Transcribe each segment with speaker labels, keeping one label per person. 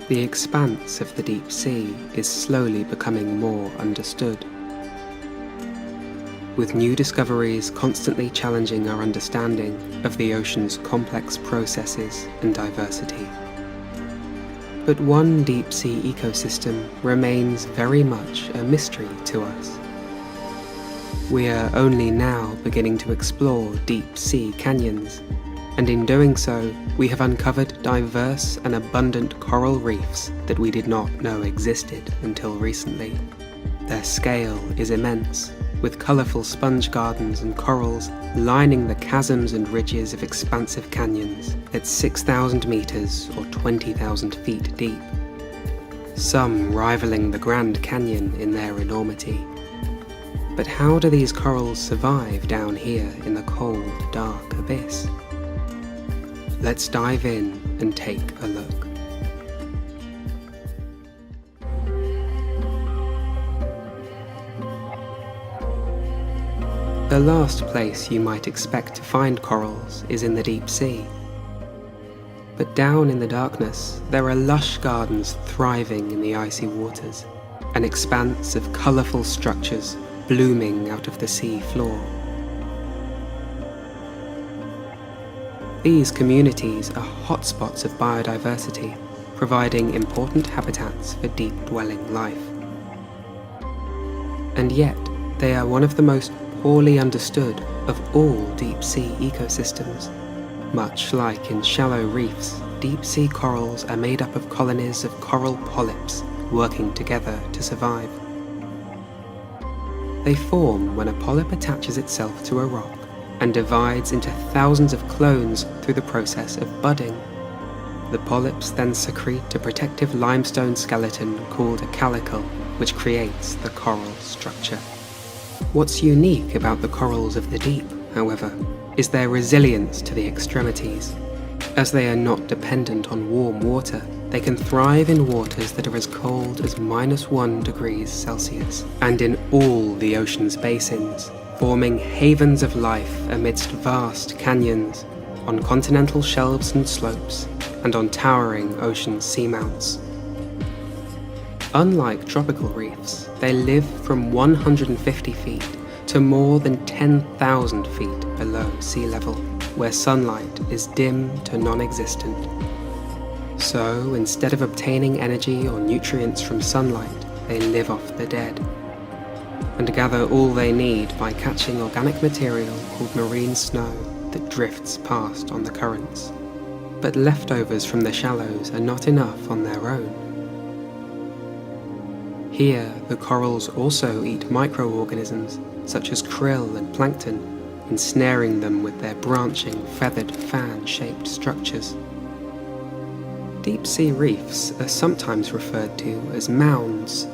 Speaker 1: The expanse of the deep sea is slowly becoming more understood, with new discoveries constantly challenging our understanding of the ocean's complex processes and diversity. But one deep sea ecosystem remains very much a mystery to us. We are only now beginning to explore deep sea canyons, and in doing so, we have uncovered diverse and abundant coral reefs that we did not know existed until recently. Their scale is immense, with colourful sponge gardens and corals lining the chasms and ridges of expansive canyons at 6,000 metres or 20,000 feet deep, some rivalling the Grand Canyon in their enormity. But how do these corals survive down here in the cold, dark abyss? Let's dive in and take a look. The last place you might expect to find corals is in the deep sea. But down in the darkness, there are lush gardens thriving in the icy waters, an expanse of colourful structures blooming out of the sea floor. These communities are hotspots of biodiversity, providing important habitats for deep-dwelling life. And yet, they are one of the most poorly understood of all deep-sea ecosystems. Much like in shallow reefs, deep-sea corals are made up of colonies of coral polyps working together to survive. They form when a polyp attaches itself to a rock and divides into thousands of clones through the process of budding. The polyps then secrete a protective limestone skeleton called a calicle, which creates the coral structure. What's unique about the corals of the deep, however, is their resilience to the extremities. As they are not dependent on warm water, they can thrive in waters that are as cold as -1 degrees Celsius, and in all the ocean's basins, forming havens of life amidst vast canyons, on continental shelves and slopes, and on towering ocean seamounts. Unlike tropical reefs, they live from 150 feet to more than 10,000 feet below sea level, where sunlight is dim to non-existent. So, instead of obtaining energy or nutrients from sunlight, they live off the dead, and gather all they need by catching organic material called marine snow that drifts past on the currents. But leftovers from the shallows are not enough on their own. Here, the corals also eat microorganisms such as krill and plankton, ensnaring them with their branching, feathered, fan-shaped structures. Deep-sea reefs are sometimes referred to as mounds.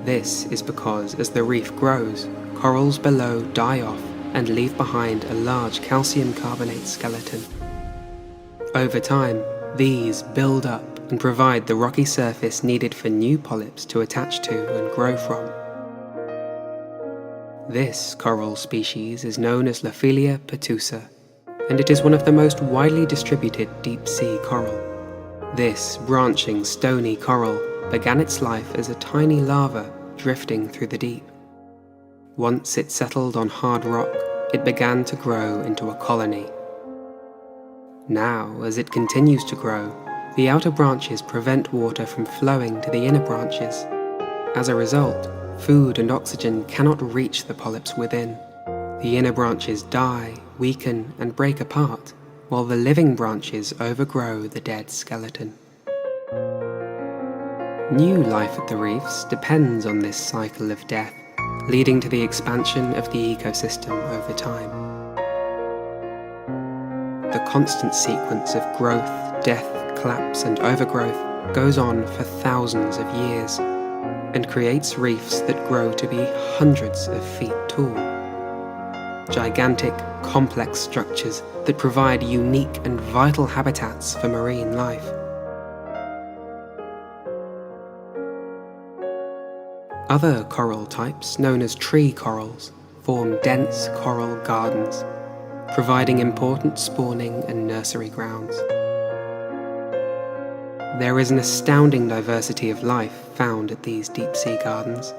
Speaker 1: This is because as the reef grows, corals below die off and leave behind a large calcium carbonate skeleton. Over time, these build up and provide the rocky surface needed for new polyps to attach to and grow from. This coral species is known as 𝗰𝗵𝗶𝗲, and it is one of the most widely distributed deep-sea coral. This branching, stony coral began its life as a tiny larva drifting through the deep. Once it settled on hard rock, it began to grow into a colony. Now, as it continues to grow, the outer branches prevent water from flowing to the inner branches. As a result, food and oxygen cannot reach the polyps within. The inner branches die, weaken, and break apart, while the living branches overgrow the dead skeleton. New life at the reefs depends on this cycle of death, leading to the expansion of the ecosystem over time. The constant sequence of growth, death, collapse, and overgrowth goes on for thousands of years, and creates reefs that grow to be hundreds of feet tall. Gigantic, complex structures that provide unique and vital habitats for marine life. Other coral types, known as tree corals, form dense coral gardens, providing important spawning and nursery grounds. There is an astounding diversity of life found at these deep-sea gardens.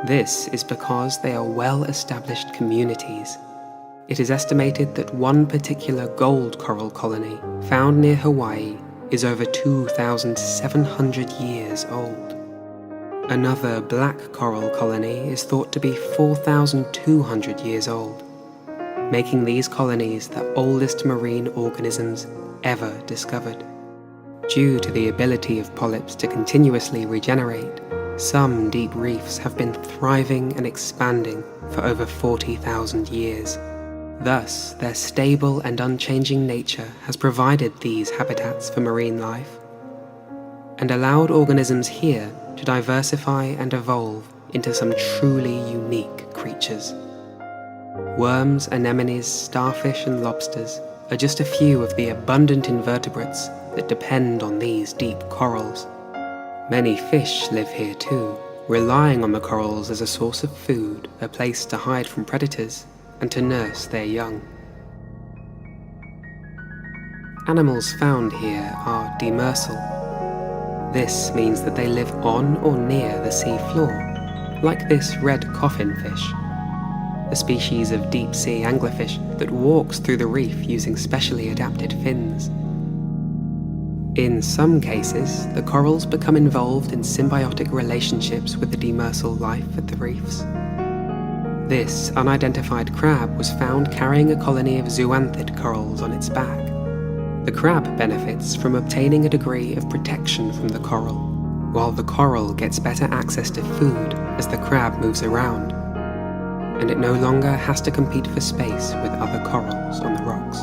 Speaker 1: This is because they are well-established communities. It is estimated that one particular gold coral colony found near Hawaii is over 2,700 years old. Another black coral colony is thought to be 4,200 years old, making these colonies the oldest marine organisms ever discovered. Due to the ability of polyps to continuously regenerate, some deep reefs have been thriving and expanding for over 40,000 years. Thus, their stable and unchanging nature has provided these habitats for marine life and allowed organisms here to diversify and evolve into some truly unique creatures. Worms, anemones, starfish and lobsters are just a few of the abundant invertebrates that depend on these deep corals. Many fish live here too, relying on the corals as a source of food, a place to hide from predators, and to nurse their young. Animals found here are demersal. This means that they live on or near the sea floor, like this red coffin fish, a species of deep-sea anglerfish that walks through the reef using specially adapted fins. In some cases, the corals become involved in symbiotic relationships with the demersal life at the reefs. This unidentified crab was found carrying a colony of zoanthid corals on its back. The crab benefits from obtaining a degree of protection from the coral, while the coral gets better access to food as the crab moves around, and it no longer has to compete for space with other corals on the rocks.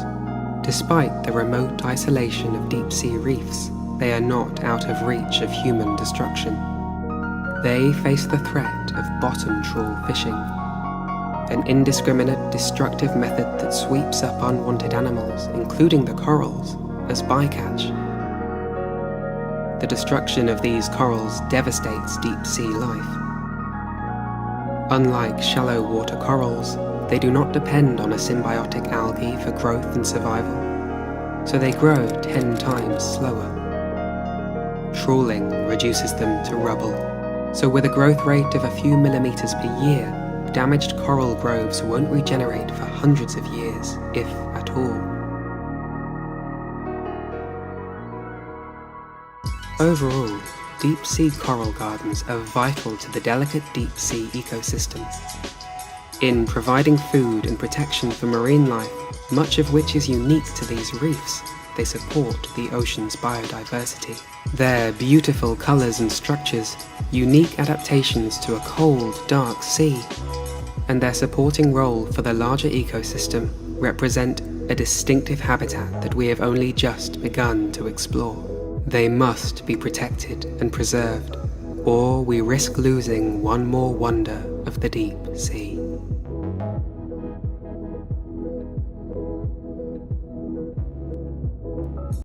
Speaker 1: Despite the remote isolation of deep-sea reefs, they are not out of reach of human destruction. They face the threat of bottom trawl fishing, an indiscriminate, destructive method that sweeps up unwanted animals, including the corals, as bycatch. The destruction of these corals devastates deep-sea life. Unlike shallow water corals, they do not depend on a symbiotic algae for growth and survival, so they grow 10 times slower. Trawling reduces them to rubble, so with a growth rate of a few millimeters per year, damaged coral groves won't regenerate for hundreds of years, if at all. Overall, deep-sea coral gardens are vital to the delicate deep-sea ecosystem. In providing food and protection for marine life, much of which is unique to these reefs, they support the ocean's biodiversity. Their beautiful colors and structures, unique adaptations to a cold, dark sea, and their supporting role for the larger ecosystem represent a distinctive habitat that we have only just begun to explore. They must be protected and preserved, or we risk losing one more wonder of the deep sea.